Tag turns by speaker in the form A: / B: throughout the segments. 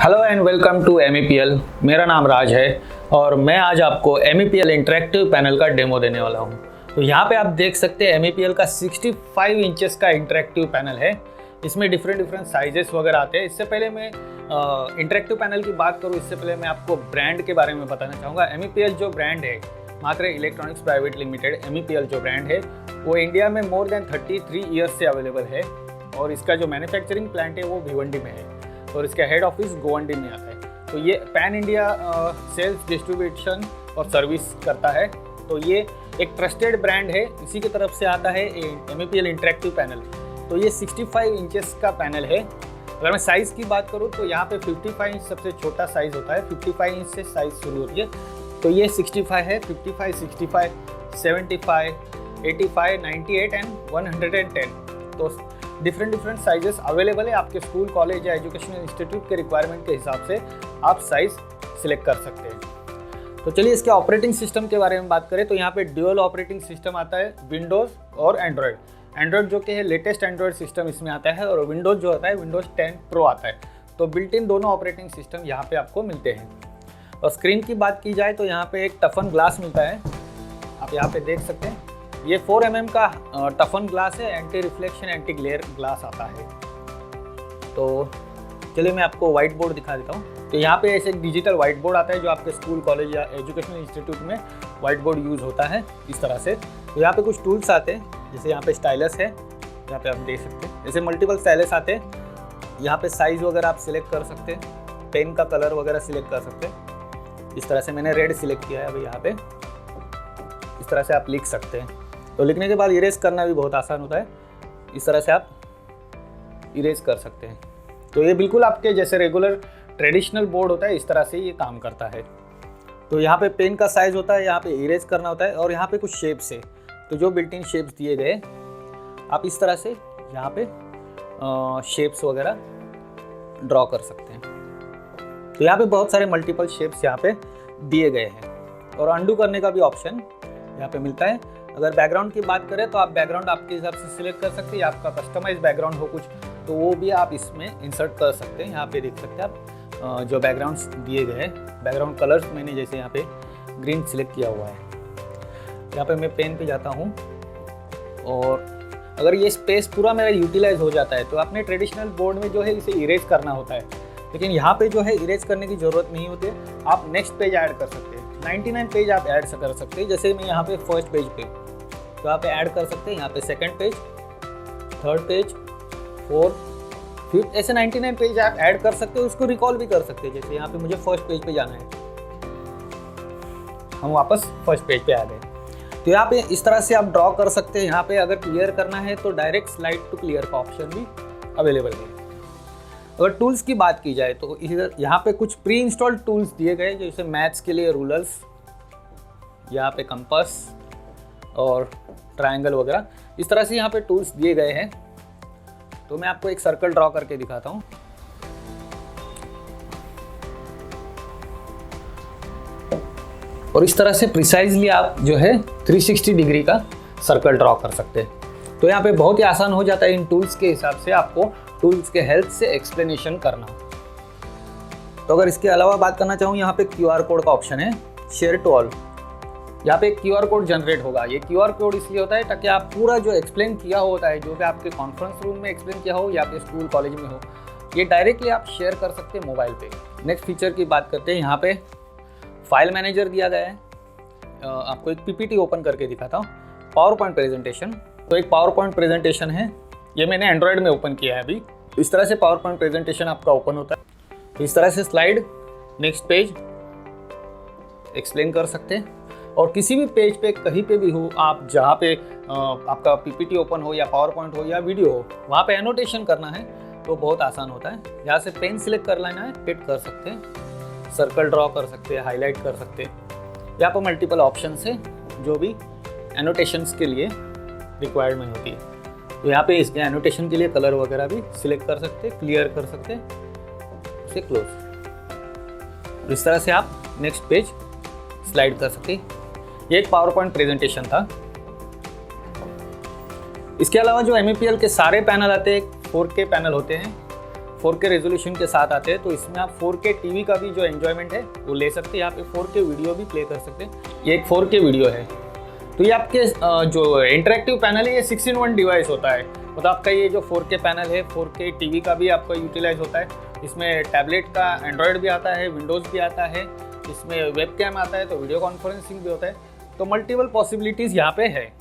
A: Hello and welcome to MEPL। मेरा नाम राज है और मैं आज आपको MEPL इंटरेक्टिव पैनल का डेमो देने वाला हूं। तो यहाँ पे आप देख सकते हैं MEPL का 65 इंचेस का इंटरेक्टिव पैनल है। इसमें डिफरेंट साइजेस वगैरह आते हैं। इससे पहले मैं इंटरेक्टिव पैनल की बात करूँ, इससे पहले मैं आपको ब्रांड के बारे में बताना चाहूँगा। MEPL जो ब्रांड है, मात्र इलेक्ट्रॉनिक्स प्राइवेट लिमिटेड MEPL जो ब्रांड है, वो इंडिया में मोर देन 33 ईयर्स से अवेलेबल है और इसका जो मैन्युफैक्चरिंग प्लांट है वो भिवंडी में है और इसका हेड ऑफिस गोवंडी में आता है। तो ये पैन इंडिया सेल्स डिस्ट्रीब्यूशन और सर्विस करता है। तो ये एक ट्रस्टेड ब्रांड है, इसी की तरफ से आता है MEPL इंटरेक्टिव पैनल। तो ये 65 इंचेस का पैनल है। अगर मैं साइज़ की बात करूँ तो यहाँ पे 55 इंच सबसे छोटा साइज़ होता है। 55 इंच से साइज़ शुरू होती है। तो ये 65 है, 55, 65, 75, 85, 98 एंड 110। तो डिफरेंट साइजेस अवेलेबल है। आपके स्कूल, कॉलेज या एजुकेशनल इंस्टीट्यूट के रिक्वायरमेंट के हिसाब से आप साइज़ सिलेक्ट कर सकते हैं। तो चलिए इसके ऑपरेटिंग सिस्टम के बारे में बात करें तो यहाँ पे ड्यूअल ऑपरेटिंग सिस्टम आता है, विंडोज़ और एंड्रॉयड जो कि है लेटेस्ट एंड्रॉयड सिस्टम इसमें आता है और विंडोज़ जो आता है विंडोज़ 10 प्रो आता है। तो बिल्ट इन दोनों ऑपरेटिंग सिस्टम यहाँ पे आपको मिलते हैं। और स्क्रीन की बात की जाए तो यहाँ पे एक टफन ग्लास मिलता है, आप यहाँ पे देख सकते हैं। ये 4 mm का टफन ग्लास है, anti reflection anti glare glass आता है। तो चलिए मैं आपको व्हाइट बोर्ड दिखा देता हूँ। तो यहाँ पे ऐसे एक डिजिटल व्हाइट बोर्ड आता है जो आपके स्कूल, कॉलेज या एजुकेशनल इंस्टीट्यूट में व्हाइट बोर्ड यूज़ होता है इस तरह से। तो यहाँ पे कुछ टूल्स आते हैं, जैसे यहाँ पे स्टाइलस है, यहाँ पे आप देख सकते हैं। जैसे मल्टीपल स्टाइलस आते हैं, यहाँ पे साइज़ वगैरह आप सिलेक्ट कर सकते हैं, पेन का कलर वगैरह सिलेक्ट कर सकते हैं। इस तरह से मैंने रेड सिलेक्ट किया है अभी यहाँ पे। इस तरह से आप लिख सकते हैं। तो लिखने के बाद इरेज करना भी बहुत आसान होता है। इस तरह से आप इरेज कर सकते हैं। तो ये बिल्कुल आपके जैसे रेगुलर ट्रेडिशनल बोर्ड होता है, इस तरह से ये काम करता है। तो यहाँ पे पेन का साइज़ होता है, यहाँ पे इरेज करना होता है और यहाँ पे कुछ शेप्स है। तो जो बिल्ट इन शेप्स दिए गए, आप इस तरह से यहाँ पे शेप्स वगैरह ड्रॉ कर सकते हैं। तो यहाँ पे बहुत सारे मल्टीपल शेप्स यहाँ पे दिए गए हैं और अंडू करने का भी ऑप्शन यहाँ पे मिलता है। अगर बैकग्राउंड की बात करें तो आप बैकग्राउंड आपके हिसाब से सिलेक्ट कर सकते हैं, या आपका कस्टमाइज बैकग्राउंड हो कुछ तो वो भी आप इसमें इंसर्ट कर सकते हैं। यहाँ पे देख सकते हैं आप जो बैकग्राउंड्स दिए गए हैं, बैकग्राउंड कलर्स मैंने जैसे यहाँ पे ग्रीन सिलेक्ट किया हुआ है। यहाँ पे मैं पेन पे जाता हूँ और अगर ये स्पेस पूरा मेरा यूटिलाइज हो जाता है तो अपने ट्रेडिशनल बोर्ड में जो है इसे इरेज करना होता है, लेकिन यहाँ पे जो है इरेज करने की ज़रूरत नहीं होती है। आप नेक्स्ट पेज ऐड कर सकते हैं, 99 पेज आप ऐड कर सकते हैं। जैसे मैं यहाँ पे फर्स्ट पेज पे तो आप ऐड कर सकते हैं, यहाँ पे second page, third page, fourth, fifth, ऐसे 99 पेज आप ऐड कर सकते हो। उसको रिकॉल भी कर सकते हैं। जैसे यहाँ पे मुझे फर्स्ट पेज पे जाना है, हम वापस फर्स्ट पेज पे आ गए। तो यहाँ पे इस तरह से आप ड्रॉ कर सकते हैं। यहाँ पे अगर क्लियर करना है तो डायरेक्ट स्लाइड टू क्लियर का ऑप्शन भी अवेलेबल है। अगर टूल्स की बात की जाए तो इधर यहाँ पे कुछ प्री इंस्टॉल्ड टूल्स दिए गए, जैसे मैथ्स के लिए रूलर्स, यहाँ पे कंपास और ट्रायंगल वगैरह, इस तरह से यहाँ पे टूल्स दिए गए हैं। तो मैं आपको एक सर्कल ड्रॉ करके दिखाता हूँ। और इस तरह से प्रिसाइजली आप जो है 360 डिग्री का सर्कल ड्रॉ कर सकते हैं। तो यहाँ पे बहुत ही आसान हो जाता है इन टूल्स के हिसाब से आपको टूल्स के हेल्प से एक्सप्लेनेशन करना। तो अगर इसके अलावा बात करना चाहूँ, यहाँ पे QR कोड का ऑप्शन है, शेयर टू ऑल। यहाँ पे QR कोड जनरेट होगा। ये QR कोड इसलिए होता है ताकि आप पूरा जो एक्सप्लेन किया होता है, जो भी आपके कॉन्फ्रेंस रूम में एक्सप्लेन किया हो या आपके स्कूल कॉलेज में हो, ये डायरेक्टली आप शेयर कर सकते हैं मोबाइल पे। नेक्स्ट फीचर की बात करते हैं, यहाँ पे फाइल मैनेजर दिया गया है। आपको एक PPT ओपन करके दिखाता हूँ, पावर पॉइंट प्रेजेंटेशन। तो एक पावर पॉइंट प्रेजेंटेशन है, ये मैंने एंड्रॉयड में ओपन किया है अभी। इस तरह से पावर पॉइंट प्रेजेंटेशन आपका ओपन होता है। इस तरह से स्लाइड, नेक्स्ट पेज एक्सप्लेन कर सकते हैं। और किसी भी पेज पे कहीं पे भी हो आप, जहाँ पे आपका PPT ओपन हो या पावर पॉइंट हो या वीडियो हो, वहाँ पे एनोटेशन करना है तो बहुत आसान होता है। यहाँ से पेन सिलेक्ट कर लेना है, हिट कर सकते हैं, सर्कल ड्रॉ कर सकते हैं, हाईलाइट कर सकते हैं। यहाँ पर मल्टीपल ऑप्शन है जो भी एनोटेशंस के लिए रिक्वायरमेंट होती है। तो यहाँ पे इसके एनोटेशन के लिए कलर वगैरह भी सिलेक्ट कर सकते हैं, क्लियर कर सकते हैं, उसे क्लोज। इस तरह से आप नेक्स्ट पेज स्लाइड कर सकते हैं। ये एक पावर पॉइंट प्रेजेंटेशन था। इसके अलावा जो MEPL के सारे पैनल आते हैं 4K पैनल होते हैं। 4K रेजोल्यूशन के साथ आते हैं, तो इसमें आप 4K टीवी का भी जो एंजॉयमेंट है वो ले सकते हैं। यहाँ पे 4K वीडियो भी प्ले कर सकते हैं। ये एक 4K वीडियो है। तो ये आपके जो इंटरेक्टिव पैनल है ये 6-in-1 डिवाइस होता है। मतलब आपका ये जो 4K पैनल है 4K टीवी का भी आपका यूटिलाइज होता है। इसमें टैबलेट का एंड्रॉयड भी आता है, विंडोज़ भी आता है, इसमें वेब कैम आता है, तो वीडियो कॉन्फ्रेंसिंग भी होता है। तो मल्टीपल पॉसिबिलिटीज़ यहाँ पे है।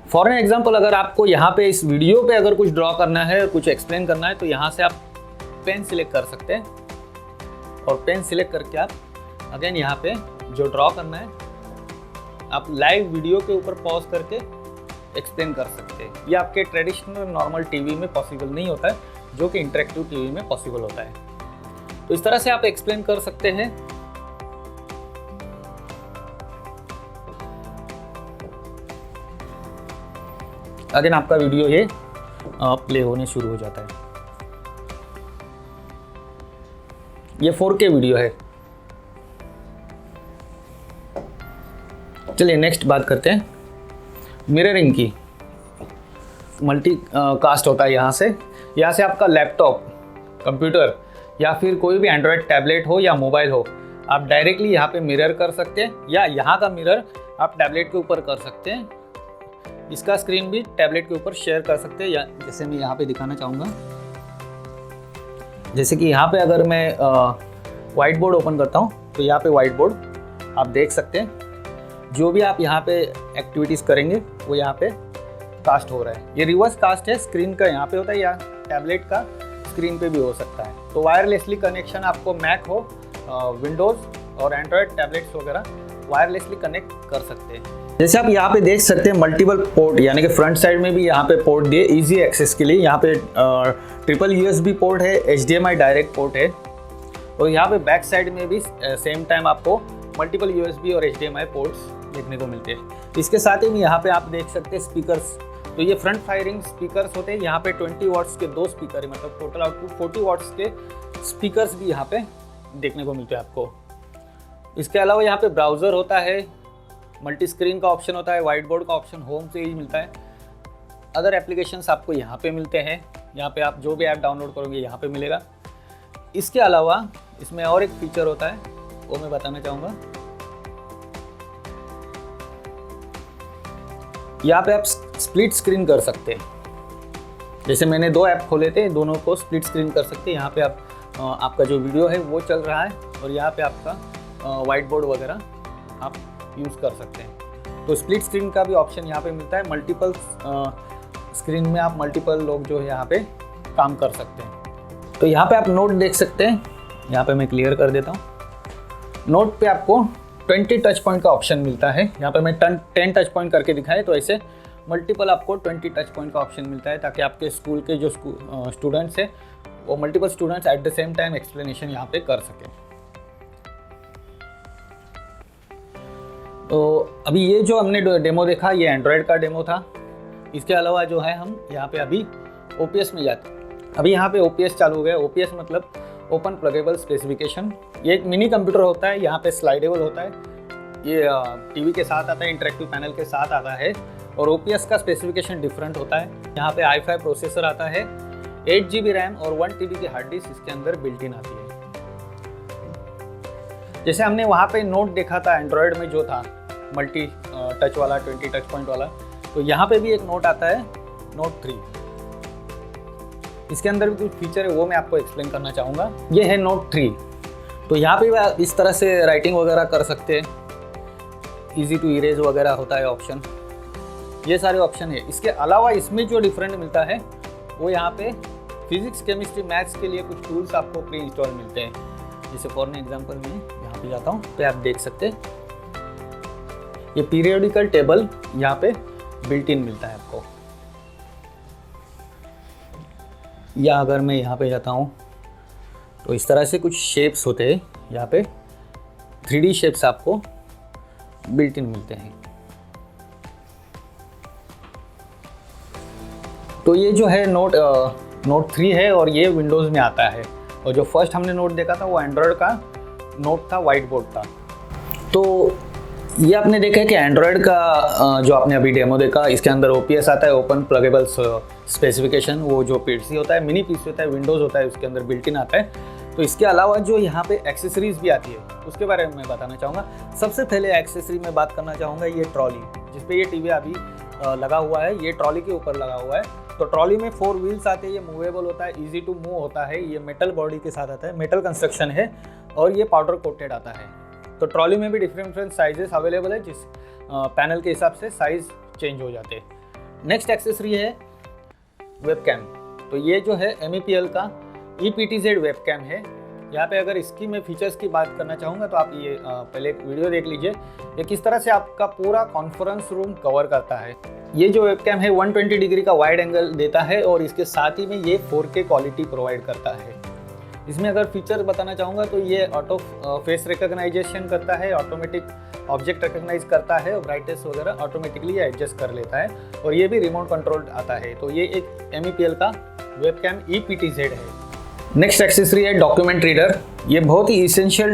A: फॉर एन एग्जाम्पल, अगर आपको यहाँ पे इस वीडियो पे अगर कुछ ड्रॉ करना है, कुछ एक्सप्लेन करना है, तो यहाँ से आप पेन सिलेक्ट कर सकते हैं और पेन सिलेक्ट करके आप अगेन यहाँ पे जो ड्रॉ करना है आप लाइव वीडियो के ऊपर पॉज करके एक्सप्लेन कर सकते हैं। ये आपके ट्रेडिशनल नॉर्मल टीवी में पॉसिबल नहीं होता है, जो कि इंटरेक्टिव टीवी में पॉसिबल होता है। तो इस तरह से आप एक्सप्लेन कर सकते हैं। अगेन आपका वीडियो ये प्ले होने शुरू हो जाता है। ये 4K वीडियो है। चलिए नेक्स्ट बात करते हैं मिररिंग की। मल्टी कास्ट होता है यहाँ से आपका लैपटॉप, कंप्यूटर या फिर कोई भी एंड्रॉयड टैबलेट हो या मोबाइल हो, आप डायरेक्टली यहाँ पे मिरर कर सकते हैं, या यहाँ का मिरर आप टैबलेट के ऊपर कर सकते हैं। इसका स्क्रीन भी टैबलेट के ऊपर शेयर कर सकते हैं। या जैसे मैं यहाँ पे दिखाना चाहूँगा, जैसे कि यहाँ पे अगर मैं वाइट बोर्ड ओपन करता हूँ, तो यहाँ पे वाइट बोर्ड आप देख सकते हैं। जो भी आप यहाँ पे एक्टिविटीज़ करेंगे वो यहाँ पे कास्ट हो रहा है। ये रिवर्स कास्ट है, स्क्रीन का यहाँ पे होता है या टैबलेट का स्क्रीन पे भी हो सकता है। तो वायरलेसली कनेक्शन आपको मैक हो, विंडोज़ और एंड्रॉयड टैबलेट्स वगैरह वायरलेसली कनेक्ट कर सकते हैं। जैसे आप यहाँ पे देख सकते हैं मल्टीपल पोर्ट, यानी कि फ्रंट साइड में भी यहाँ पे पोर्ट दिए इजी एक्सेस के लिए। यहाँ पे ट्रिपल USB पोर्ट है, HDMI डायरेक्ट पोर्ट है, और यहाँ पे बैक साइड में भी सेम टाइम आपको मल्टीपल USB और HDMI पोर्ट्स देखने को मिलते हैं। इसके साथ ही यहाँ पे आप देख सकते हैं स्पीकर्स। तो ये फ्रंट फायरिंग स्पीकर्स होते हैं। यहाँ पे 20 वाट्स के 2 स्पीकर है, मतलब टोटल आउटपुट 40 वाट्स के स्पीकर्स भी यहाँ पे देखने को मिलते हैं आपको। इसके अलावा यहाँ पे ब्राउज़र होता है, मल्टी स्क्रीन का ऑप्शन होता है, वाइट बोर्ड का ऑप्शन होम से ही मिलता है। अदर एप्लीकेशंस आपको यहाँ पे मिलते हैं। यहाँ पे आप जो भी ऐप डाउनलोड करोगे यहाँ पे मिलेगा। इसके अलावा इसमें और एक फीचर होता है, वो मैं बताना चाहूँगा। यहाँ पे आप स्प्लिट स्क्रीन कर सकते हैं। जैसे मैंने 2 ऐप खोले थे, दोनों को स्प्लिट स्क्रीन कर सकते हैं। यहाँ पे आप आपका जो वीडियो है वो चल रहा है, और यहाँ पे आपका वाइट बोर्ड वगैरह आप यूज़ कर सकते हैं। तो स्प्लिट स्क्रीन का भी ऑप्शन यहाँ पे मिलता है। मल्टीपल स्क्रीन में आप मल्टीपल लोग जो है यहाँ पे काम कर सकते हैं। तो यहाँ पे आप नोट देख सकते हैं। यहाँ पे मैं क्लियर कर देता हूँ। नोट पे आपको 20 टच पॉइंट का ऑप्शन मिलता है। यहाँ पे मैं 10 टच पॉइंट करके दिखाए, तो ऐसे मल्टीपल आपको 20 टच पॉइंट का ऑप्शन मिलता है, ताकि आपके स्कूल के जो स्टूडेंट्स हैं वो multiple students at the same time explanation यहाँ पे कर सकें। तो अभी ये जो हमने डेमो देखा, ये एंड्रॉयड का डेमो था। इसके अलावा जो है हम यहाँ पे अभी OPS में जाते हैं। अभी यहाँ पे OPS चालू हो गया। OPS मतलब ओपन प्लगेबल स्पेसिफिकेशन। ये एक मिनी कंप्यूटर होता है, यहाँ पे स्लाइडेबल होता है। ये टीवी के साथ आता है, इंटरेक्टिव पैनल के साथ आता है, और OPS का स्पेसिफिकेशन डिफरेंट होता है। यहाँ पे i5 प्रोसेसर आता है, 8 GB रैम और 1 TB की हार्ड डिस्क इसके अंदर बिल्ट इन आती है। जैसे हमने वहाँ पे नोट देखा था एंड्रॉयड में जो था मल्टी टच वाला, 20 टच पॉइंट वाला, तो यहाँ पे भी एक नोट आता है, नोट 3। इसके अंदर भी कुछ फीचर है, वो मैं आपको एक्सप्लेन करना चाहूँगा। ये है नोट 3। तो यहाँ पे आप इस तरह से राइटिंग वगैरह कर सकते हैं। ईजी टू इरेज वगैरह होता है ऑप्शन। ये सारे ऑप्शन है। इसके अलावा इसमें जो डिफरेंट मिलता है वो यहाँ पे फिजिक्स, केमिस्ट्री, मैथ्स के लिए कुछ टूल्स आपको प्री इंस्टॉल मिलते हैं। जैसे फॉर एग्जांपल मैं यहाँ पे जाता हूँ, तो आप देख सकते हैं ये पीरियोडिकल टेबल यहाँ पे बिल्ट इन मिलता है आपको। या अगर मैं यहाँ पे जाता हूँ तो इस तरह से कुछ शेप्स होते हैं, यहाँ पे 3D शेप्स आपको बिल्ट इन मिलते हैं। तो ये जो है नोट 3 है, और ये विंडोज़ में आता है। और जो फर्स्ट हमने नोट देखा था वो एंड्रॉयड का नोट था, वाइट बोर्ड था। तो ये आपने देखा है कि एंड्रॉयड का जो आपने अभी डेमो देखा, इसके अंदर OPS आता है, ओपन प्लगेबल स्पेसिफिकेशन। वो जो पीसी होता है, मिनी पीसी होता है, विंडोज़ होता है, उसके अंदर बिल्ट इन आता है। तो इसके अलावा जो यहाँ पे एक्सेसरीज भी आती है, उसके बारे में मैं बताना चाहूँगा। सबसे पहले एक्सेसरी में बात करना चाहूँगा ये ट्रॉली, जिसपे ये टीवी अभी लगा हुआ है, ये ट्रॉली के ऊपर लगा हुआ है। तो ट्रॉली में 4 व्हील्स आते हैं, ये मूवेबल होता है, ईजी टू मूव होता है, ये मेटल बॉडी के साथ आता है, मेटल कंस्ट्रक्शन है और ये पाउडर कोटेड आता है। तो ट्रॉली में भी डिफरेंट साइजेस अवेलेबल है, जिस पैनल के हिसाब से साइज चेंज हो जाते हैं। नेक्स्ट एक्सेसरी है वेबकैम। तो ये जो है MEPL का EPTZ वेबकैम है। यहाँ पे अगर इसकी मैं फीचर्स की बात करना चाहूँगा तो आप ये पहले एक वीडियो देख लीजिए। ये किस तरह से आपका पूरा कॉन्फ्रेंस रूम कवर करता है। ये जो वेबकैम है 120 डिग्री का वाइड एंगल देता है और इसके साथ ही में ये 4K क्वालिटी प्रोवाइड करता है। इसमें अगर फीचर बताना चाहूँगा तो ये ऑटो फेस रिकॉग्नाइजेशन करता है, ऑटोमेटिक ऑब्जेक्ट रिकॉग्नाइज करता है और ब्राइटनेस वगैरह ऑटोमेटिकली एडजस्ट कर लेता है और ये भी रिमोट कंट्रोल्ड आता है। तो ये एक MEPL का वेबकैम EPTZ है। नेक्स्ट एक्सेसरी है डॉक्यूमेंट रीडर। ये बहुत ही इसेंशियल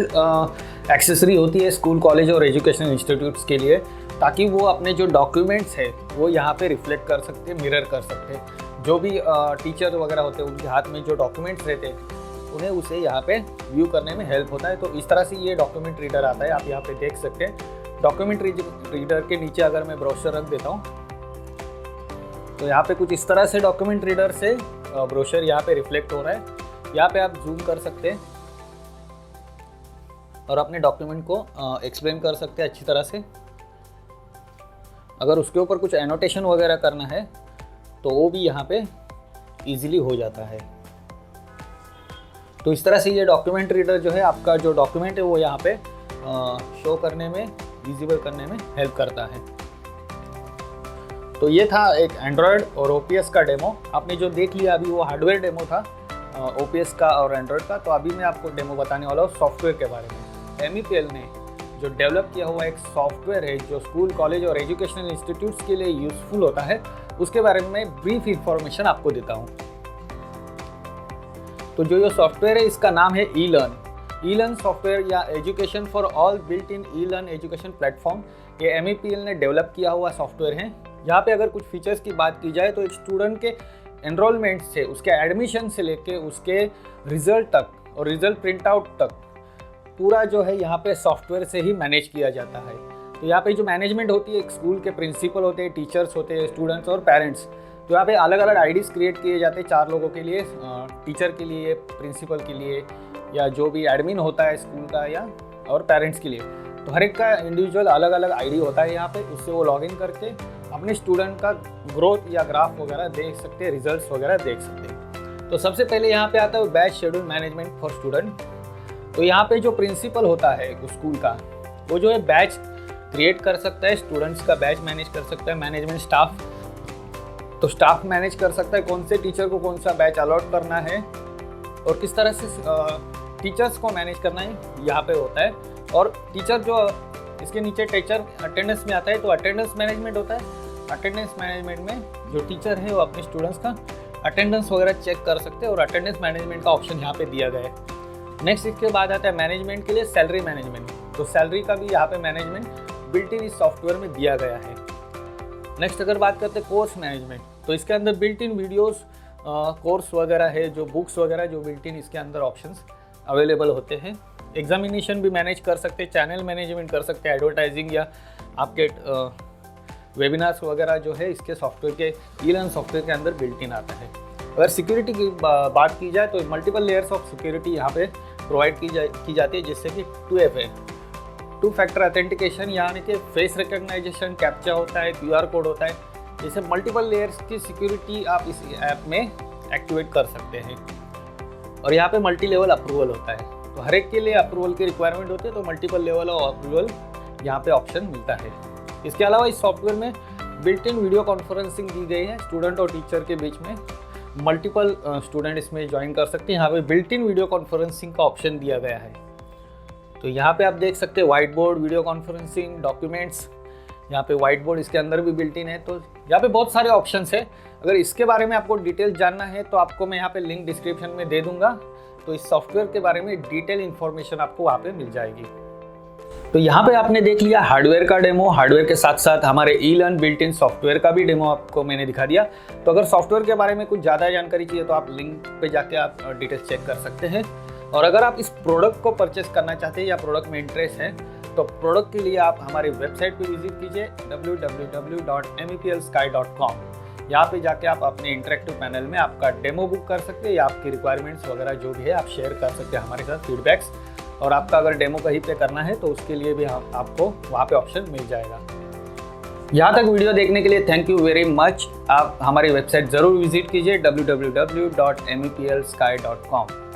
A: एक्सेसरी होती है स्कूल, कॉलेज और एजुकेशनल इंस्टीट्यूट्स के लिए, ताकि वो अपने जो डॉक्यूमेंट्स है वो यहाँ पे रिफ्लेक्ट कर सकते हैं, मिरर कर सकते हैं। जो भी टीचर वगैरह होते हैं उनके हाथ में जो डॉक्यूमेंट्स रहते हैं उन्हें उसे यहाँ पे व्यू करने में हेल्प होता है। तो इस तरह से ये डॉक्यूमेंट रीडर आता है, आप यहाँ पे देख सकते हैं। डॉक्यूमेंट रीडर के नीचे अगर मैं ब्रोशर रख देता हूँ तो यहाँ पे कुछ इस तरह से डॉक्यूमेंट रीडर से ब्रोशर यहाँ पे रिफ्लेक्ट हो रहा है। यहाँ पे आप जूम कर सकते हैं और अपने डॉक्यूमेंट को एक्सप्लेन कर सकते हैं अच्छी तरह से। अगर उसके ऊपर कुछ एनोटेशन वगैरह करना है तो वो भी यहाँ पे इजीली हो जाता है। तो इस तरह से ये डॉक्यूमेंट रीडर जो है, आपका जो डॉक्यूमेंट है वो यहाँ पे शो करने में, विजिबल करने में हेल्प करता है। तो ये था एक एंड्रॉयड और OPS का डेमो। आपने जो देख लिया अभी वो हार्डवेयर डेमो था OPS का और एंड्रॉयड का। तो अभी मैं आपको डेमो बताने वाला हूँ सॉफ्टवेयर के बारे में। MEPL ने जो डेवलप किया हुआ एक सॉफ्टवेयर है जो स्कूल, कॉलेज और एजुकेशनल इंस्टीट्यूट्स के लिए यूज़फुल होता है, उसके बारे में ब्रीफ इंफॉर्मेशन आपको देता हूँ। तो जो ये सॉफ्टवेयर है इसका नाम है E-Learn सॉफ्टवेयर या education for all built in E-Learn education platform. ये MEPL ने डेवलप किया हुआ सॉफ्टवेयर है। यहाँ पे अगर कुछ फीचर्स की बात की जाए तो एक स्टूडेंट के एनरोलमेंट से, उसके एडमिशन से लेके उसके रिजल्ट तक और रिजल्ट प्रिंट आउट तक पूरा जो है यहाँ पे सॉफ्टवेयर से ही मैनेज किया जाता है। तो यहाँ पे जो मैनेजमेंट होती है, एक स्कूल के प्रिंसिपल होते हैं, टीचर्स होते हैं, स्टूडेंट्स और पेरेंट्स। तो यहाँ पे अलग अलग IDs क्रिएट किए जाते हैं 4 लोगों के लिए, टीचर के लिए, प्रिंसिपल के लिए, या जो भी एडमिन होता है स्कूल का, या और पेरेंट्स के लिए। तो हर एक का इंडिविजुअल अलग अलग ID होता है यहाँ पे। उससे वो लॉगिन करके अपने स्टूडेंट का ग्रोथ या ग्राफ वगैरह देख सकते हैं, रिजल्ट्स वगैरह देख सकते हैं। तो सबसे पहले यहाँ पे आता है batch schedule management for student. तो यहाँ पे जो प्रिंसिपल होता है उस स्कूल का, वो जो है बैच क्रिएट कर सकता है, स्टूडेंट्स का बैच मैनेज कर सकता है। मैनेजमेंट स्टाफ, तो स्टाफ मैनेज कर सकता है कौन से टीचर को कौन सा बैच अलॉट करना है और किस तरह से टीचर्स को मैनेज करना है, यहाँ पे होता है। और टीचर जो इसके नीचे टीचर अटेंडेंस में आता है, तो अटेंडेंस मैनेजमेंट होता है। अटेंडेंस मैनेजमेंट में जो टीचर है वो अपने स्टूडेंट्स का अटेंडेंस वगैरह चेक कर सकते हैं और अटेंडेंस मैनेजमेंट का ऑप्शन यहाँ पे दिया गया है। नेक्स्ट इसके बाद आता है मैनेजमेंट के लिए सैलरी मैनेजमेंट। तो सैलरी का भी यहाँ पे मैनेजमेंट बिल्ट इन इस सॉफ्टवेयर में दिया गया है। नेक्स्ट अगर बात करते हैं कोर्स मैनेजमेंट, तो इसके अंदर बिल्ट इन वीडियोस, कोर्स वगैरह है, जो बुक्स वगैरह जो बिल्ट इन इसके अंदर ऑप्शंस अवेलेबल होते हैं। एग्जामिनेशन भी मैनेज कर सकते हैं, चैनल मैनेजमेंट कर सकते हैं, एडवर्टाइजिंग या आपके वेबिनार्स वगैरह जो है इसके सॉफ्टवेयर के E-Learn सॉफ्टवेयर के अंदर बिल्ट इन आता है। अगर सिक्योरिटी की बात की जाए तो मल्टीपल लेयर्स ऑफ सिक्योरिटी यहाँ पे प्रोवाइड की जाती है, जिससे कि 2FA 2 फैक्टर ऑथेंटिकेशन, यानी कि फेस रिकॉग्नाइजेशन, कैप्चा होता है, QR कोड होता है। जैसे मल्टीपल लेयर्स की सिक्योरिटी आप इस ऐप में एक्टिवेट कर सकते हैं। और यहाँ पे मल्टी लेवल अप्रूवल होता है, तो हर एक के लिए अप्रूवल की रिक्वायरमेंट होती है, तो मल्टीपल लेवल ऑफ अप्रूवल यहाँ पे ऑप्शन मिलता है। इसके अलावा इस सॉफ्टवेयर में बिल्ट इन वीडियो कॉन्फ्रेंसिंग दी गई है, स्टूडेंट और टीचर के बीच में मल्टीपल स्टूडेंट इसमें ज्वाइन कर सकते हैं। यहाँ पे बिल्ट इन वीडियो कॉन्फ्रेंसिंग का ऑप्शन दिया गया है। तो यहाँ पे आप देख सकते हैं white board, video conferencing, documents, यहाँ पे व्हाइट बोर्ड इसके अंदर भी बिल्ट इन है। तो यहाँ पे बहुत सारे ऑप्शंस है। अगर इसके बारे में आपको डिटेल जानना है तो आपको मैं यहाँ पे लिंक डिस्क्रिप्शन में दे दूँगा, तो इस सॉफ्टवेयर के बारे में डिटेल इन्फॉर्मेशन आपको वहाँ पे मिल जाएगी। तो यहाँ पे आपने देख लिया हार्डवेयर का डेमो, हार्डवेयर के साथ साथ हमारे ई-लर्न बिल्ट इन सॉफ्टवेयर का भी डेमो आपको मैंने दिखा दिया। तो अगर सॉफ्टवेयर के बारे में कुछ ज़्यादा जानकारी चाहिए तो आप लिंक पे जाके आप डिटेल्स चेक कर सकते हैं। और अगर आप इस प्रोडक्ट को परचेस करना चाहते हैं या प्रोडक्ट में इंटरेस्ट है तो प्रोडक्ट के लिए आप हमारी वेबसाइट पे विजिट कीजिए www.meplsky.com। यहाँ पे जाके आप अपने इंटरेक्टिव पैनल में आपका डेमो बुक कर सकते हैं या आपकी रिक्वायरमेंट्स वगैरह जो भी है आप शेयर कर सकते हैं हमारे साथ फीडबैक्स। और आपका अगर डेमो कहीं पे करना है तो उसके लिए भी आपको वहाँ पे ऑप्शन मिल जाएगा। यहाँ तक वीडियो देखने के लिए थैंक यू वेरी मच। आप हमारी वेबसाइट ज़रूर विजिट कीजिए www.meplsky.com।